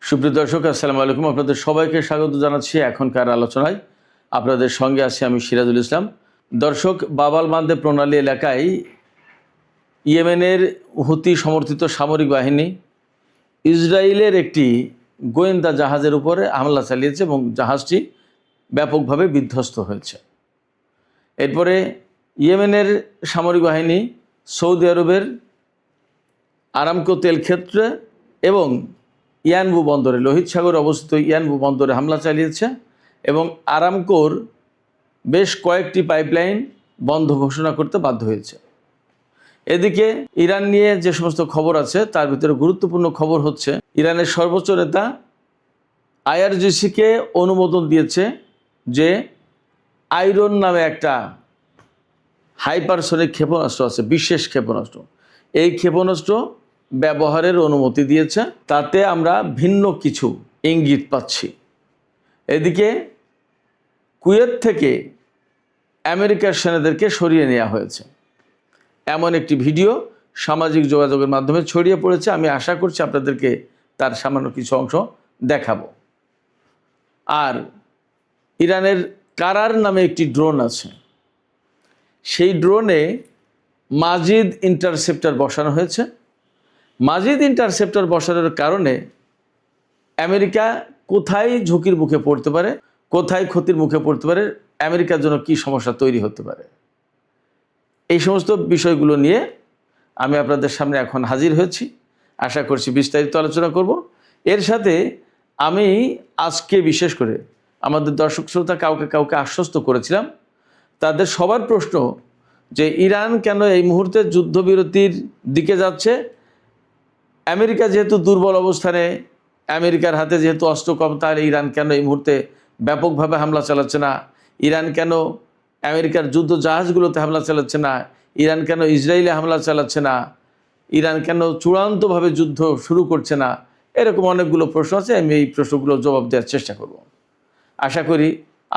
সুপ্রিয় দর্শক, আসসালামু আলাইকুম। আপনাদের সবাইকে স্বাগত জানাচ্ছি এখনকার আলোচনায়। আপনাদের সঙ্গে আছি আমি সিরাজুল ইসলাম। দর্শক, বাব আল মানদেব প্রণালী এলাকায় ইয়েমেনের হুতি সমর্থিত সামরিক বাহিনী ইসরায়েলের একটি গোয়েন্দা জাহাজের উপরে হামলা চালিয়েছে এবং জাহাজটি ব্যাপকভাবে বিধ্বস্ত হয়েছে। এরপরে ইয়েমেনের সামরিক বাহিনী সৌদি আরবের আরামকো তেল ক্ষেত্রে এবং ইয়ানবু বন্দরে, লোহিত সাগরে অবস্থিত ইয়ানবু বন্দরে হামলা চালিয়েছে এবং আরামকোর বেশ কয়েকটি পাইপলাইন বন্ধ ঘোষণা করতে বাধ্য হয়েছে। এদিকে ইরান নিয়ে যে সমস্ত খবর আছে তার ভিতরে গুরুত্বপূর্ণ খবর হচ্ছে, ইরানের সর্বোচ্চ নেতা আইআরজিসিকে অনুমোদন দিয়েছে যে আয়রন নামে একটা হাইপারসনিক ক্ষেপণাস্ত্র আছে, বিশেষ ক্ষেপণাস্ত্র, এই ক্ষেপণাস্ত্র ব্যবহারের অনুমতি দিয়েছে। তাতে আমরা ভিন্ন কিছু ইঙ্গিত পাচ্ছি। এদিকে কুয়েত থেকে আমেরিকার সেনাদেরকে সরিয়ে নেওয়া হয়েছে, এমন একটি ভিডিও সামাজিক যোগাযোগের মাধ্যমে ছড়িয়ে পড়েছে। আমি আশা করছি আপনাদেরকে তার সামান্য কিছু অংশ দেখাবো। আর ইরানের কারার নামে একটি ড্রোন আছে, সেই ড্রোনে মাজিদ ইন্টারসেপ্টর বসানো হয়েছে। মাজিদ ইন্টারসেপ্টর বসানোর কারণে আমেরিকা কোথায় ঝুঁকির মুখে পড়তে পারে, কোথায় ক্ষতির মুখে পড়তে পারে, আমেরিকার জন্য কী সমস্যা তৈরি হতে পারে, এই সমস্ত বিষয়গুলো নিয়ে আমি আপনাদের সামনে এখন হাজির হয়েছি। আশা করছি বিস্তারিত আলোচনা করব। এর সাথে আমি আজকে বিশেষ করে আমাদের দর্শক শ্রোতা কাউকে আশ্বস্ত করেছিলাম, তাদের সবার প্রশ্ন যে ইরান কেন এই মুহূর্তে যুদ্ধবিরতির দিকে যাচ্ছে, আমেরিকা যেহেতু দুর্বল অবস্থানে, আমেরিকার হাতে যেহেতু অস্ত্র কম, তাহলে ইরান কেন এই মুহূর্তে ব্যাপকভাবে হামলা চালাচ্ছে না, ইরান কেন আমেরিকার যুদ্ধ জাহাজগুলোতে হামলা চালাচ্ছে না, ইরান কেন ইসরায়েলে হামলা চালাচ্ছে না, ইরান কেন চূড়ান্তভাবে যুদ্ধ শুরু করছে না, এরকম অনেকগুলো প্রশ্ন আছে। আমি এই প্রশ্নগুলোর জবাব দেওয়ার চেষ্টা করব। আশা করি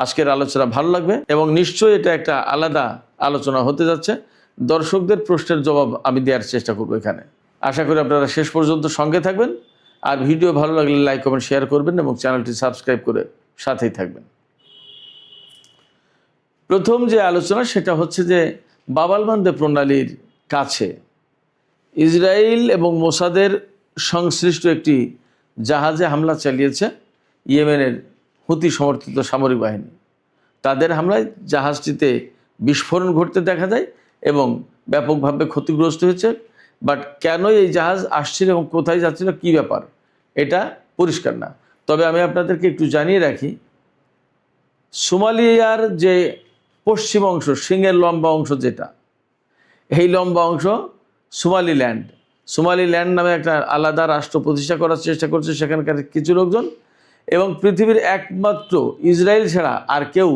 আজকের আলোচনা ভালো লাগবে এবং নিশ্চয়ই এটা একটা আলাদা আলোচনা হতে যাচ্ছে। দর্শকদের প্রশ্নের জবাব আমি দেওয়ার চেষ্টা করব এখানে। আশা করি আপনারা শেষ পর্যন্ত সঙ্গে থাকবেন, আর ভিডিও ভালো লাগলে লাইক কমেন্ট শেয়ার করবেন এবং চ্যানেলটি সাবস্ক্রাইব করে সাথেই থাকবেন। প্রথম যে আলোচনা সেটা হচ্ছে যে বাব আল মানদেব প্রণালীর কাছে ইসরায়েল এবং মোসাদের সংশ্লিষ্ট একটি জাহাজে হামলা চালিয়েছে ইয়েমেনের হুতি সমর্থিত সামরিক বাহিনী। তাদের হামলায় জাহাজটিতে বিস্ফোরণ ঘটতে দেখা যায় এবং ব্যাপকভাবে ক্ষতিগ্রস্ত হয়েছে। বাট কেন এই জাহাজ আসছিল এবং কোথায় যাচ্ছিল, কী ব্যাপার, এটা পরিষ্কার না। তবে আমি আপনাদেরকে একটু জানিয়ে রাখি, সোমালিয়ার যে পশ্চিম অংশ, সিংহের লম্বা অংশ যেটা, এই লম্বা অংশ সোমালিল্যান্ড নামে একটা আলাদা রাষ্ট্র প্রতিষ্ঠা করার চেষ্টা করছে সেখানকার কিছু লোকজন, এবং পৃথিবীর একমাত্র ইসরায়েল ছাড়া আর কেউ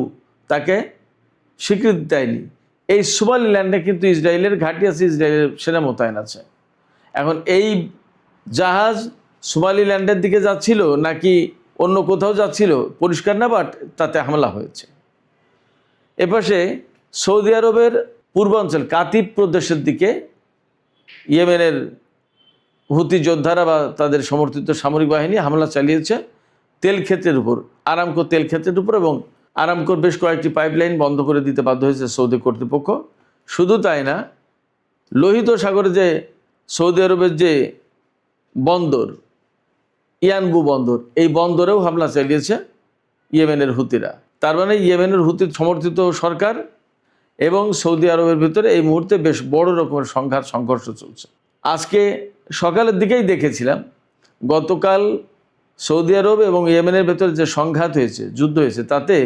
তাকে স্বীকৃতি দেয়নি। এই সোমালিল্যান্ডে কিন্তু ইসরায়েলের ঘাঁটি আছে, ইসরায়েলের সেনা মোতায়েন আছে। এখন এই জাহাজ সোমালিল্যান্ডের দিকে যাচ্ছিল নাকি অন্য কোথাও যাচ্ছিল পরিষ্কার না, বাট তাতে হামলা হয়েছে। এপাশে সৌদি আরবের পূর্বাঞ্চল কাতিব প্রদেশের দিকে ইয়েমেনের হুতি যোদ্ধারা বা তাদের সমর্থিত সামরিক বাহিনী হামলা চালিয়েছে তেল ক্ষেত্রের উপর, আরামকো তেল ক্ষেত্রের উপর, এবং আরামকোর বেশ কয়েকটি পাইপলাইন বন্ধ করে দিতে বাধ্য হয়েছে সৌদি কর্তৃপক্ষ। শুধু তাই না, লোহিত সাগরে যে সৌদি আরবের যে বন্দর, ইয়ানবু বন্দর, এই বন্দরেও হামলা চালিয়েছে ইয়েমেনের হুতিরা। তার মানে ইয়েমেনের হুতি সমর্থিত সরকার এবং সৌদি আরবের ভিতরে এই মুহূর্তে বেশ বড় রকমের সংঘর্ষ চলছে। আজকে সকালের দিকেই দেখেছিলাম, গতকাল সৌদি আরব এবং ইয়েমেনের ভেতরে যে সংঘাত হয়েছে, যুদ্ধ হয়েছে, তাতে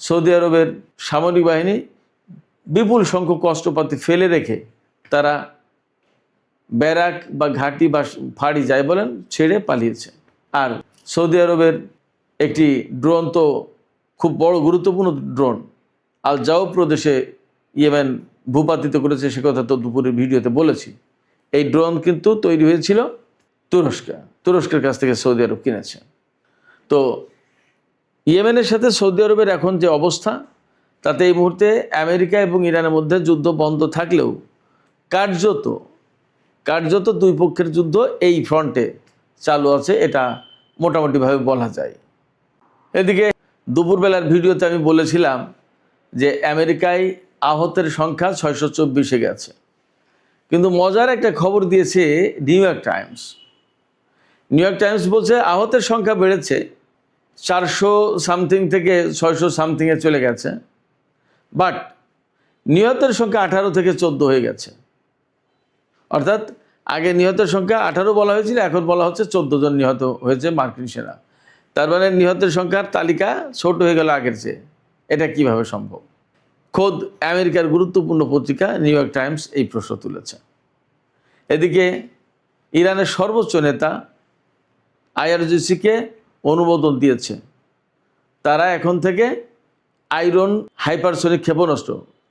সৌদি আরবের সামরিক বাহিনী বিপুল সংখ্যক অস্ত্রপাতি ফেলে রেখে তারা ব্যারাক বা ঘাঁটি বা ফাঁড়ি যাই বলেন ছেড়ে পালিয়েছে। আর সৌদি আরবের একটি ড্রোন, তো খুব বড় গুরুত্বপূর্ণ ড্রোন, আল জাও প্রদেশে ইয়েমেন ভূপাতিত করেছে, সে কথা তো দুপুরের ভিডিওতে বলেছি। এই ড্রোন কিন্তু তৈরি হয়েছিল তুরস্কের কাছ থেকে সৌদি আরব কিনেছে। তো ইয়েমেনের সাথে সৌদি আরবের এখন যে অবস্থা, তাতে এই মুহূর্তে আমেরিকা এবং ইরানের মধ্যে যুদ্ধ বন্ধ থাকলেও কার্যত দুই পক্ষের যুদ্ধ এই ফ্রন্টে চালু আছে, এটা মোটামুটিভাবে বলা যায়। এদিকে দুপুরবেলার ভিডিওতে আমি বলেছিলাম যে আমেরিকায় আহতের সংখ্যা 624-এ গেছে, কিন্তু মজার একটা খবর দিয়েছে new York Times. New York Times বলছে আহতের সংখ্যা বেড়েছে 400 সামথিং থেকে 600 সামথিংয়ে চলে গেছে, বাট নিহতের সংখ্যা 18 থেকে 14 হয়ে গেছে। অর্থাৎ আগে নিহতের সংখ্যা 18 বলা হয়েছিল, এখন বলা হচ্ছে 14 জন নিহত হয়েছে মার্কিন সেনা। তার মানে নিহতের সংখ্যার তালিকা ছোট হয়ে গেল আগের চেয়ে। এটা কিভাবে সম্ভব? খোদ আমেরিকার গুরুত্বপূর্ণ পত্রিকা নিউ ইয়র্ক টাইমস এই প্রশ্ন তুলেছে। এদিকে ইরানের সর্বোচ্চ নেতা আইআরজিসিকে অনুমোদন দিয়েছে, তারা এখন থেকে আয়রন হাইপারসনিক ক্ষেপণাস্ত্র,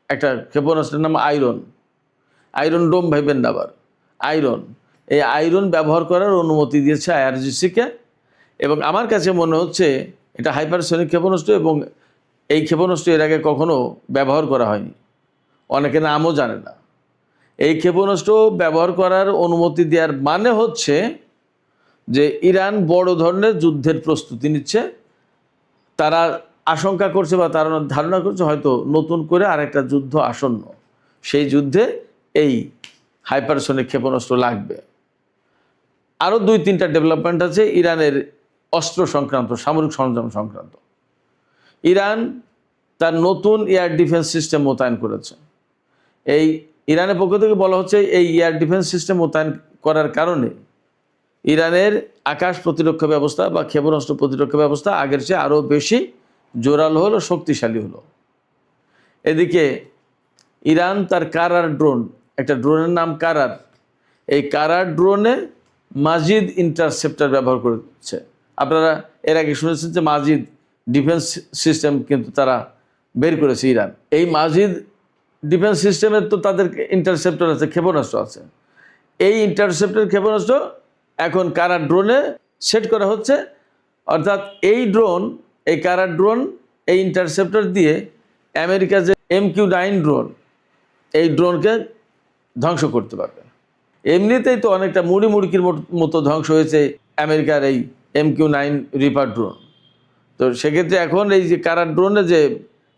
একটা ক্ষেপণাস্ত্রের নাম আয়রন ডোম ভাইবেন আবার এই আয়রন ব্যবহার করার অনুমতি দিয়েছে আইআরজিসিকে। এবং আমার কাছে মনে হচ্ছে এটা হাইপারসনিক ক্ষেপণাস্ত্র, এবং এই ক্ষেপণাস্ত্র এর আগে কখনো ব্যবহার করা হয়নি, অনেকে নামও জানে না। এই ক্ষেপণাস্ত্র ব্যবহার করার অনুমতি দেওয়ার মানে হচ্ছে যে ইরান বড় ধরনের যুদ্ধের প্রস্তুতি নিচ্ছে। তারা আশঙ্কা করছে বা তারা ধারণা করছে হয়তো নতুন করে আরেকটা যুদ্ধ আসন্ন, সেই যুদ্ধে এই হাইপারসনিক ক্ষেপণাস্ত্র লাগবে। আরও 2-3টা ডেভেলপমেন্ট আছে ইরানের অস্ত্র সংক্রান্ত, সামরিক সরঞ্জাম সংক্রান্ত। ইরান তার নতুন এয়ার ডিফেন্স সিস্টেম মোতায়েন করেছে। এই ইরানের পক্ষ থেকে বলা হচ্ছে এই এয়ার ডিফেন্স সিস্টেম মোতায়েন করার কারণে ইরানের আকাশ প্রতিরক্ষা ব্যবস্থা বা ক্ষেপণাস্ত্র প্রতিরক্ষা ব্যবস্থা আগের চেয়ে আরও বেশি জোরালো হলো, শক্তিশালী হলো। এদিকে ইরান তার কারার ড্রোন, একটা ড্রোনের নাম কারার, এই কারার ড্রোনে মাজিদ ইন্টারসেপ্টার ব্যবহার করেছে। আপনারা এর আগে শুনেছেন যে মাজিদ ডিফেন্স সিস্টেম কিন্তু তারা বের করেছে ইরান। এই মাজিদ ডিফেন্স সিস্টেমের তো তাদের ইন্টারসেপ্টর আছে, ক্ষেপণাস্ত্র আছে। এই ইন্টারসেপ্টর ক্ষেপণাস্ত্র এখন কারার ড্রোনে সেট করা হচ্ছে। অর্থাৎ এই কারার ড্রোন এই ইন্টারসেপ্টর দিয়ে আমেরিকা যে MQ-9 ড্রোন, এই ড্রোনকে ধ্বংস করতে পারবে। এমনিতেই তো অনেকটা মুড়ির মতো ধ্বংস হয়েছে আমেরিকার এই MQ-9 রিপার ড্রোন। তো সেক্ষেত্রে এখন এই যে কারার ড্রোনে যে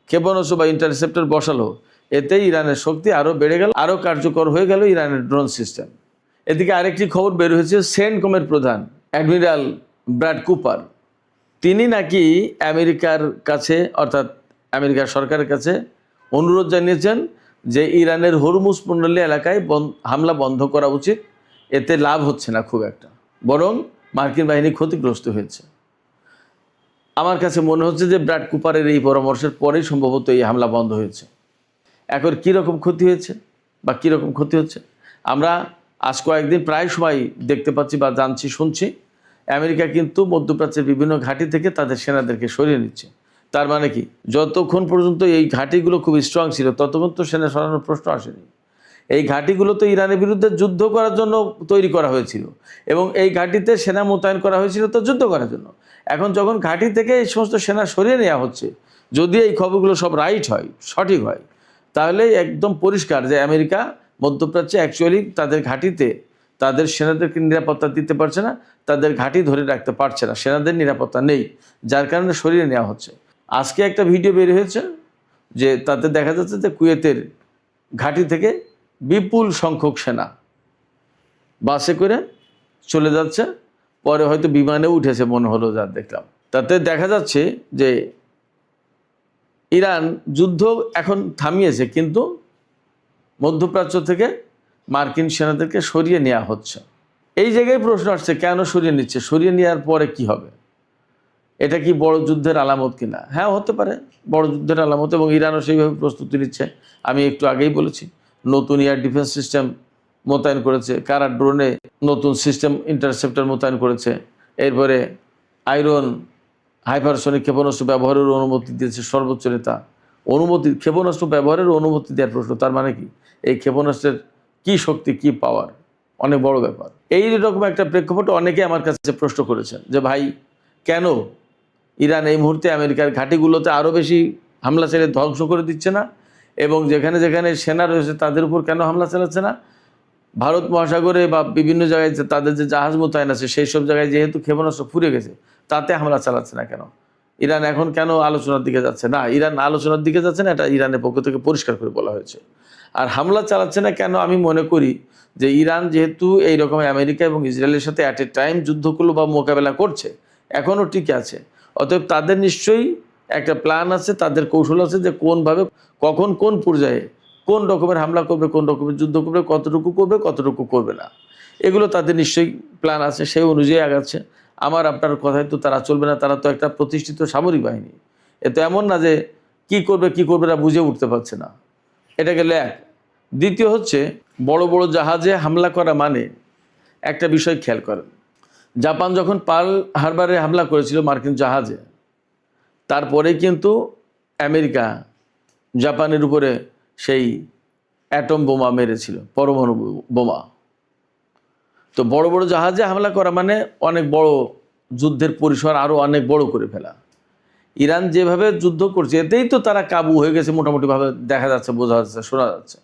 ক্ষেপণাস্ত্র বা ইন্টারসেপ্টর বসালো, এতে ইরানের শক্তি আরও বেড়ে গেল, আরও কার্যকর হয়ে গেল ইরানের ড্রোন সিস্টেম। এদিকে আরেকটি খবর বের হয়েছে, সেন্টকমের প্রধান অ্যাডমিরাল ব্র্যাড কুপার, তিনি নাকি আমেরিকার কাছে, অর্থাৎ আমেরিকার সরকারের কাছে অনুরোধ জানিয়েছেন যে ইরানের হরমুজ প্রণালী এলাকায় হামলা বন্ধ করা উচিত। এতে লাভ হচ্ছে না খুব একটা, বরং মার্কিন বাহিনী ক্ষতিগ্রস্ত হয়েছে। আমার কাছে মনে হচ্ছে যে ব্র্যাড কুপারের এই পরামর্শের পরেই সম্ভবত এই হামলা বন্ধ হয়েছে। এখন কীরকম ক্ষতি হয়েছে বা কীরকম ক্ষতি হচ্ছে আমরা আজ কয়েকদিন প্রায় সময় দেখতে পাচ্ছি বা জানছি, শুনছি। আমেরিকা কিন্তু মধ্যপ্রাচ্যের বিভিন্ন ঘাঁটি থেকে তাদের সেনাদেরকে সরিয়ে নিচ্ছে। তার মানে কি, যতক্ষণ পর্যন্ত এই ঘাঁটিগুলো খুব স্ট্রং ছিল ততক্ষণ তো সেনা সরানোর প্রশ্ন আসেনি। এই ঘাঁটিগুলো তো ইরানের বিরুদ্ধে যুদ্ধ করার জন্য তৈরি করা হয়েছিল, এবং এই ঘাঁটিতে সেনা মোতায়েন করা হয়েছিল তো যুদ্ধ করার জন্য। এখন যখন ঘাঁটি থেকে এই সমস্ত সেনা সরিয়ে নেওয়া হচ্ছে, যদি এই খবরগুলো সব রাইট হয়, সঠিক হয়, তাহলে একদম পরিষ্কার যে আমেরিকা মধ্যপ্রাচ্যে অ্যাকচুয়ালি তাদের ঘাঁটিতে তাদের সেনাদেরকে নিরাপত্তা দিতে পারছে না, তাদের ঘাঁটি ধরে রাখতে পারছে না, সেনাদের নিরাপত্তা নেই, যার কারণে সরিয়ে নেওয়া হচ্ছে। আজকে একটা ভিডিও বের হয়েছে যে তাতে দেখা যাচ্ছে যে কুয়েতের ঘাঁটি থেকে বিপুল সংখ্যক সেনা বাসে করে চলে যাচ্ছে, পরে হয়তো বিমানেও উঠেছে মনে হলো, যা দেখলাম। তাতে দেখা যাচ্ছে যে ইরান যুদ্ধ এখন থামিয়েছে, কিন্তু মধ্যপ্রাচ্য থেকে মার্কিন সেনাদেরকে সরিয়ে নেওয়া হচ্ছে। এই জায়গায় প্রশ্ন আসছে, কেন সরিয়ে নিচ্ছে? সরিয়ে নেওয়ার পরে কি হবে? এটা কি বড় যুদ্ধের আলামত কিনা? হ্যাঁ, হতে পারে বড় যুদ্ধের আলামত, এবং ইরানও সেইভাবে প্রস্তুতি নিচ্ছে। আমি একটু আগেই বলেছি, নতুন এয়ার ডিফেন্স সিস্টেম মোতায়েন করেছে, কারা ড্রোনে নতুন সিস্টেম ইন্টারসেপ্টর মোতায়েন করেছে, এরপরে আয়রন হাইপারসনিক ক্ষেপণাস্ত্র ব্যবহারের অনুমতি দিয়েছে সর্বোচ্চ নেতা। ক্ষেপণাস্ত্র ব্যবহারের অনুমতি দেওয়ার প্রশ্ন, তার মানে কি এই ক্ষেপণাস্ত্রের কী শক্তি, কী পাওয়ার, অনেক বড় ব্যাপার। এই রকম একটা প্রেক্ষাপটে অনেকে আমার কাছে প্রশ্ন করেছেন যে ভাই, কেন ইরান এই মুহূর্তে আমেরিকার ঘাঁটিগুলোতে আরও বেশি হামলা চালিয়ে ধ্বংস করে দিচ্ছে না, এবং যেখানে যেখানে সেনা রয়েছে তাদের উপর কেন হামলা চালাচ্ছে না? ভারত মহাসাগরে বা বিভিন্ন জায়গায় যে তাদের যে জাহাজ মোতায়েন আছে সেই সব জায়গায় যেহেতু ক্ষেপণাস্ত্র ফুরে গেছে, তাতে হামলা চালাচ্ছে না কেন? ইরান এখন কেন আলোচনার দিকে যাচ্ছে না? ইরান আলোচনার দিকে যাচ্ছে না, এটা ইরানের পক্ষ থেকে পরিষ্কার করে বলা হয়েছে। আর হামলা চালাচ্ছে না কেন? আমি মনে করি যে ইরান যেহেতু এই রকম আমেরিকা এবং ইসরায়েলের সাথে অ্যাট এ টাইম যুদ্ধ করলো বা মোকাবেলা করছে, এখনও টিকে আছে, অতএব তাদের নিশ্চয়ই একটা প্ল্যান আছে, তাদের কৌশল আছে যে কোনভাবে, কখন, কোন পর্যায়ে, কোন রকমের হামলা করবে, কোন রকমের যুদ্ধ করবে, কতটুকু করবে না, এগুলো তাদের নিশ্চয়ই প্ল্যান আছে, সেই অনুযায়ী আগাচ্ছে। আমার আপনার কথায় তো তারা চলবে না, তারা তো একটা প্রতিষ্ঠিত সামরিক বাহিনী। এ তো এমন না যে কি করবে না বুঝে উঠতে পারছে না। এটা গেল এক। দ্বিতীয় হচ্ছে, বড় বড় জাহাজে হামলা করা মানে একটা বিষয় খেয়াল করেন, জাপান যখন পার্ল হারবারে হামলা করেছিল মার্কিন জাহাজে, তারপরে কিন্তু আমেরিকা জাপানের উপরে সেই অ্যাটম বোমা মেরেছিল, পরমাণু বোমা। তো বড় বড় জাহাজে হামলা করা মানে অনেক বড় যুদ্ধের পরিসর আরও অনেক বড় করে ফেলা। ইরান যেভাবে যুদ্ধ করছে এতেই তো তারা কাবু হয়ে গেছে মোটামুটিভাবে, দেখা যাচ্ছে, বোঝা যাচ্ছে, শোনা যাচ্ছে।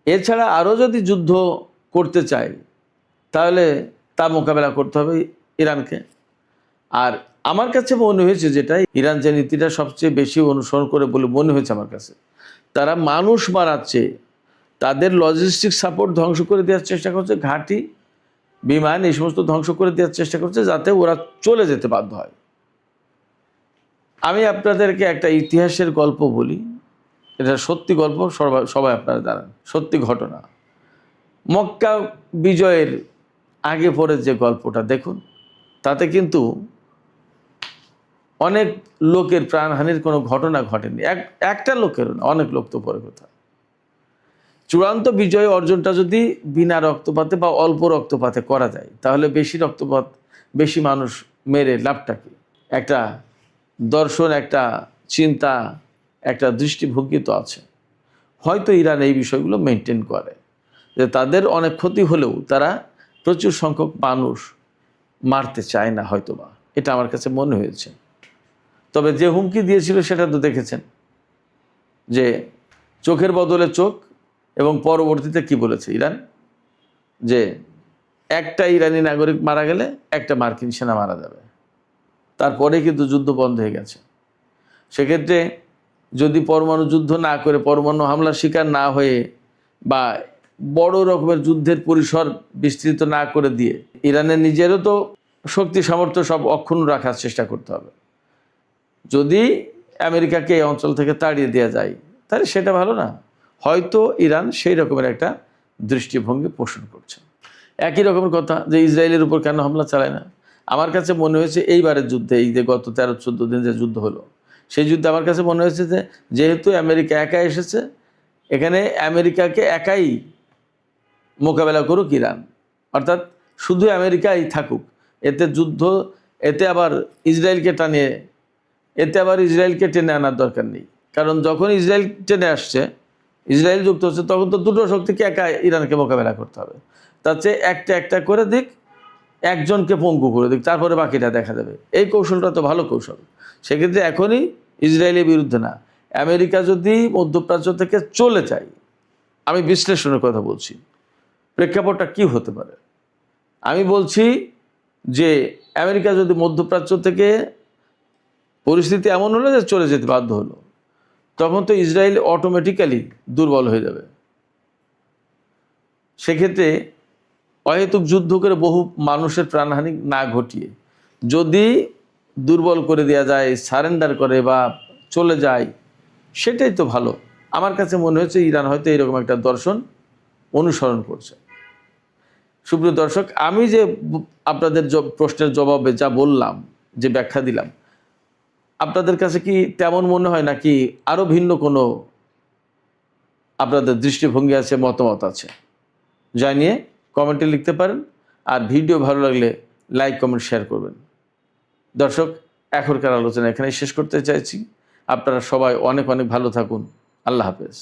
এছাড়া আরও যদি যুদ্ধ করতে চায় তাহলে তা মোকাবেলা করতে হবে ইরানকে। আর আমার কাছে মনে হয়েছে, যেটা ইরান যে নীতিটা সবচেয়ে বেশি অনুসরণ করে বলে মনে হয়েছে আমার কাছে, তারা মানুষ মারাচ্ছে, তাদের লজিস্টিক সাপোর্ট ধ্বংস করে দেওয়ার চেষ্টা করছে, ঘাঁটি, বিমান, এই সমস্ত ধ্বংস করে দেওয়ার চেষ্টা করছে যাতে ওরা চলে যেতে বাধ্য হয়। আমি আপনাদেরকে একটা ইতিহাসের গল্প বলি, এটা সত্যি গল্প, সবাই আপনারা জানেন, সত্যি ঘটনা। মক্কা বিজয়ের আগে পরে যে গল্পটা দেখুন, তাতে কিন্তু অনেক লোকের প্রাণহানির কোনো ঘটনা ঘটেনি, একটা লোকেরও না, অনেক লোক তো পরে কথা। চূড়ান্ত বিজয় অর্জনটা যদি বিনা রক্তপাতে বা অল্প রক্তপাতে করা যায়, তাহলে বেশি রক্তপাত, বেশি মানুষ মেরে লাভটা কি? একটা দর্শন, একটা চিন্তা, একটা দৃষ্টিভঙ্গি তো আছে। হয়তো ইরান এই বিষয়গুলো মেনটেন করে, যে তাদের অনেক ক্ষতি হলেও তারা প্রচুর সংখ্যক মানুষ মারতে চায় না হয়তোবা, এটা আমার কাছে মনে হয়েছে। তবে যে হুমকি দিয়েছিল সেটা তো দেখেছেন, যে চোখের বদলে চোখ, এবং পরবর্তীতে কি বলেছে ইরান, যে একটা ইরানি নাগরিক মারা গেলে একটা মার্কিন সেনা মারা যাবে। তারপরে কিন্তু যুদ্ধ বন্ধ হয়ে গেছে। সেক্ষেত্রে যদি পরমাণু যুদ্ধ না করে, পরমাণু হামলার শিকার না হয়ে, বা বড় রকমের যুদ্ধের পরিসর বিস্তৃত না করে দিয়ে, ইরানের নিজেরও তো শক্তি সামর্থ্য সব অক্ষুণ্ণ রাখার চেষ্টা করতে হবে। যদি আমেরিকাকে এই অঞ্চল থেকে তাড়িয়ে দেওয়া যায় তাহলে সেটা ভালো না? হয়তো ইরান সেই রকমের একটা দৃষ্টিভঙ্গি পোষণ করছে। একই রকমের কথা যে ইসরায়েলের উপর কেন হামলা চালায় না? আমার কাছে মনে হয়েছে এইবারের যুদ্ধে, এই যে গত 13-14 দিন যে যুদ্ধ হলো, সেই যুদ্ধে আমার কাছে মনে হয়েছে যে যেহেতু আমেরিকা একা এসেছে, এখানে আমেরিকাকে একাই মোকাবেলা করুক ইরান, অর্থাৎ শুধু আমেরিকাই থাকুক, এতে যুদ্ধ, এতে আবার ইসরায়েলকে টেনে আনার দরকার নেই। কারণ যখন ইসরায়েল টেনে আসছে, ইসরায়েল যুক্ত হচ্ছে, তখন তো দুটো শক্তিকে একা ইরানকে মোকাবেলা করতে হবে। তার চেয়ে একটা একটা করে দিক, একজনকে পঙ্গু করে দিক, তারপরে বাকিটা দেখা যাবে। এই কৌশলটা তো ভালো কৌশল। সেক্ষেত্রে এখনই ইসরায়েলের বিরুদ্ধে না, আমেরিকা যদি মধ্যপ্রাচ্য থেকে চলে যায়, আমি বিশ্লেষণের কথা বলছি, প্রেক্ষাপটটা কি হতে পারে? আমি বলছি যে আমেরিকা যদি মধ্যপ্রাচ্য থেকে, পরিস্থিতি এমন হলো যে চলে যেতে বাধ্য হলো, তখন তো ইসরায়েল অটোমেটিক্যালি দুর্বল হয়ে যাবে। সেক্ষেত্রে অহেতুক যুদ্ধ করে বহু মানুষের প্রাণহানি না ঘটিয়ে যদি দুর্বল করে দেওয়া যায়, সারেন্ডার করে বা চলে যায়, সেটাই তো ভালো। আমার কাছে মনে হচ্ছে ইরান হয়তো এরকম একটা দর্শন অনুসরণ করছে। সুপ্রিয় দর্শক, আমি যে আপনাদের প্রশ্নের জবাবে যা বললাম, যে ব্যাখ্যা দিলাম, আপনাদের কাছে কি তেমন মনে হয়, নাকি আরও ভিন্ন কোনো আপনাদের দৃষ্টিভঙ্গি আছে, মতামত আছে? জানিয়ে কমেন্টে লিখতে পারেন। আর ভিডিও ভালো লাগলে লাইক, কমেন্ট, শেয়ার করবেন। দর্শক, এখনকার আলোচনা এখানেই শেষ করতে চাইছি। আপনারা সবাই অনেক অনেক ভালো থাকুন। আল্লাহ হাফেজ।